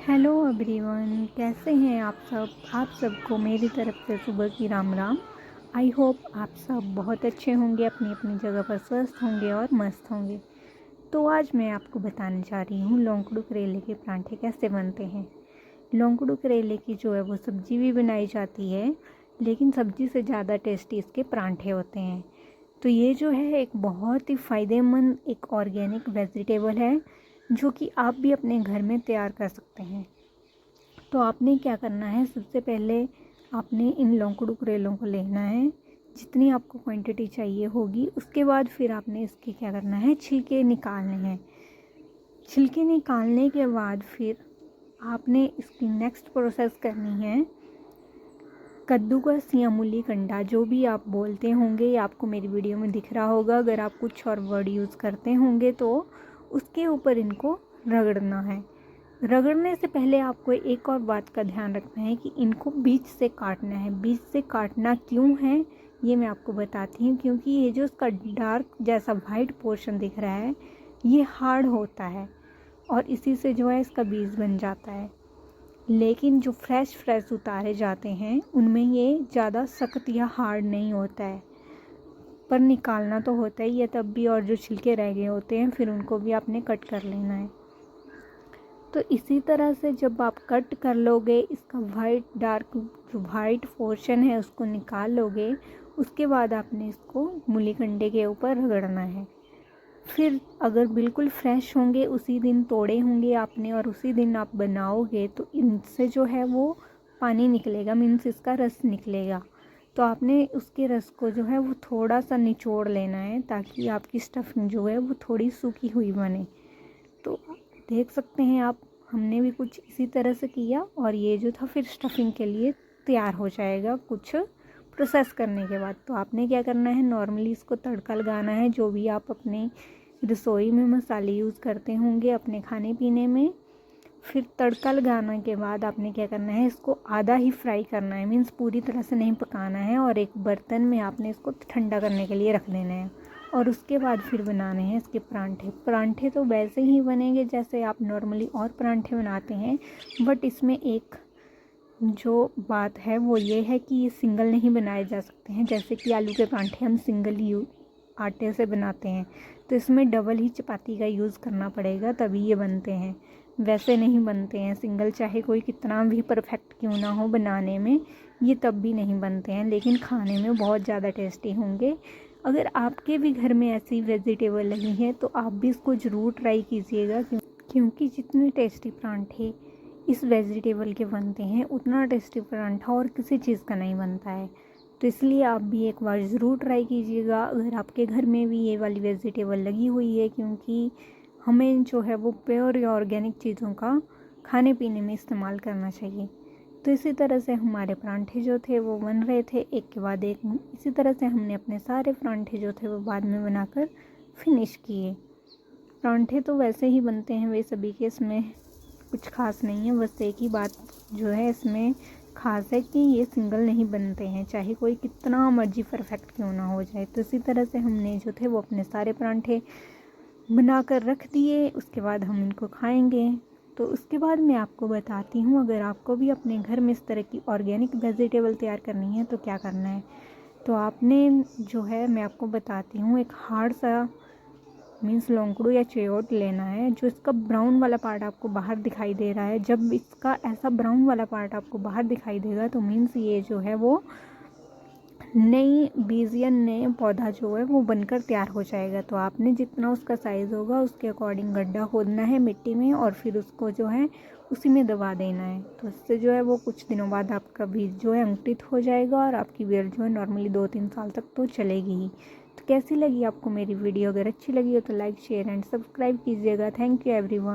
Hello everyone, कैसे हैं आप सब। आप सबको मेरी तरफ से सुबह की राम राम। आई होप आप सब बहुत अच्छे होंगे, अपनी अपनी जगह पर स्वस्थ होंगे और मस्त होंगे। तो आज मैं आपको बताने जा रही हूँ लौंगड़ू करेले के परांठे कैसे बनते हैं। लौंगड़ू करेले की जो है वो सब्ज़ी भी बनाई जाती है, लेकिन सब्ज़ी से ज़्यादा टेस्टी इसके परांठे होते हैं। तो ये जो है एक बहुत ही फ़ायदेमंद एक ऑर्गेनिक वेजिटेबल है, जो कि आप भी अपने घर में तैयार कर सकते हैं। तो आपने क्या करना है, सबसे पहले आपने इन लौंगड़ू करेलों को लेना है, जितनी आपको क्वांटिटी चाहिए होगी। उसके बाद फिर आपने इसके क्या करना है, छिलके निकालने हैं। छिलके निकालने के बाद फिर आपने इसकी नेक्स्ट प्रोसेस करनी है कद्दूकस या मूली कंडा, जो भी आप बोलते होंगे, ये आपको मेरी वीडियो में दिख रहा होगा। अगर आप कुछ और वर्ड यूज़ करते होंगे तो उसके ऊपर इनको रगड़ना है। रगड़ने से पहले आपको एक और बात का ध्यान रखना है कि इनको बीच से काटना है। बीच से काटना क्यों है ये मैं आपको बताती हूँ, क्योंकि ये जो इसका डार्क जैसा वाइट पोर्शन दिख रहा है ये हार्ड होता है और इसी से जो है इसका बीज बन जाता है। लेकिन जो फ्रेश उतारे जाते हैं उनमें ये ज़्यादा सख्त या हार्ड नहीं होता है, पर निकालना तो होता ही है तब भी। और जो छिलके रह गए होते हैं फिर उनको भी आपने कट कर लेना है। तो इसी तरह से जब आप कट कर लोगे, इसका डार्क जो वाइट पोर्शन है उसको निकाल लोगे, उसके बाद आपने इसको मूली कंडे के ऊपर रगड़ना है। फिर अगर बिल्कुल फ्रेश होंगे, उसी दिन तोड़े होंगे आपने और उसी दिन आप बनाओगे, तो इनसे जो है वो पानी निकलेगा, मीन्स इसका रस निकलेगा। तो आपने उसके रस को जो है वो थोड़ा सा निचोड़ लेना है, ताकि आपकी स्टफिंग जो है वो थोड़ी सूखी हुई बने। तो देख सकते हैं आप, हमने भी कुछ इसी तरह से किया और ये जो था फिर स्टफिंग के लिए तैयार हो जाएगा कुछ प्रोसेस करने के बाद। तो आपने क्या करना है, नॉर्मली इसको तड़का लगाना है, जो भी आप अपने रसोई में मसाले यूज़ करते होंगे अपने खाने पीने में। फिर तड़का लगाने के बाद आपने क्या करना है, इसको आधा ही फ्राई करना है, मीन्स पूरी तरह से नहीं पकाना है। और एक बर्तन में आपने इसको ठंडा करने के लिए रख देना है और उसके बाद फिर बनाने हैं इसके परांठे। परांठे तो वैसे ही बनेंगे जैसे आप नॉर्मली और परांठे बनाते हैं, बट इसमें एक जो बात है वो ये है कि ये सिंगल नहीं बनाए जा सकते हैं। जैसे कि आलू के परांठे हम सिंगल आटे से बनाते हैं, तो इसमें डबल ही चपाती का यूज़ करना पड़ेगा, तभी ये बनते हैं। वैसे नहीं बनते हैं सिंगल, चाहे कोई कितना भी परफेक्ट क्यों ना हो बनाने में, ये तब भी नहीं बनते हैं, लेकिन खाने में बहुत ज़्यादा टेस्टी होंगे। अगर आपके भी घर में ऐसी वेजिटेबल लगी है तो आप भी इसको ज़रूर ट्राई कीजिएगा, क्योंकि जितने टेस्टी परांठे इस वेजिटेबल के बनते हैं उतना टेस्टी परांठा और किसी चीज़ का नहीं बनता है। तो इसलिए आप भी एक बार ज़रूर ट्राई कीजिएगा अगर आपके घर में भी ये वाली वेजिटेबल लगी हुई है, क्योंकि हमें जो है वो प्योर या ऑर्गेनिक चीज़ों का खाने पीने में इस्तेमाल करना चाहिए। तो इसी तरह से हमारे परांठे जो थे वो बन रहे थे एक के बाद एक। इसी तरह से हमने अपने सारे परांठे जो थे वो बाद में बनाकर फिनिश किए। परांठे तो वैसे ही बनते हैं वे सभी के, इसमें कुछ खास नहीं है। बस एक ही बात जो है इसमें खास है कि ये सिंगल नहीं बनते हैं, चाहे कोई कितना मर्जी परफेक्ट क्यों ना हो जाए। तो इसी तरह से हमने जो थे वो अपने सारे परांठे बनाकर रख दिए। उसके बाद हम इनको खाएंगे। तो उसके बाद मैं आपको बताती हूँ, अगर आपको भी अपने घर में इस तरह की ऑर्गेनिक वेजिटेबल तैयार करनी है तो क्या करना है। तो आपने जो है, मैं आपको बताती हूँ, एक हार्ड सा मीन्स लौंगड़ू या चेयोट लेना है। जो इसका ब्राउन वाला पार्ट आपको बाहर दिखाई दे रहा है, जब इसका ऐसा ब्राउन वाला पार्ट आपको बाहर दिखाई देगा तो मीन्स ये जो है वो नई बीज या नए पौधा जो है वो बनकर तैयार हो जाएगा। तो आपने जितना उसका साइज़ होगा उसके अकॉर्डिंग गड्ढा खोदना है मिट्टी में और फिर उसको जो है उसी में दबा देना है। तो इससे जो है वो कुछ दिनों बाद आपका बीज जो है अंकुरित हो जाएगा और आपकी बेल जो है नॉर्मली 2-3 साल तक तो चलेगी ही। तो कैसी लगी आपको मेरी वीडियो, अगर अच्छी लगी हो तो लाइक शेयर एंड सब्सक्राइब कीजिएगा। Thank you everyone.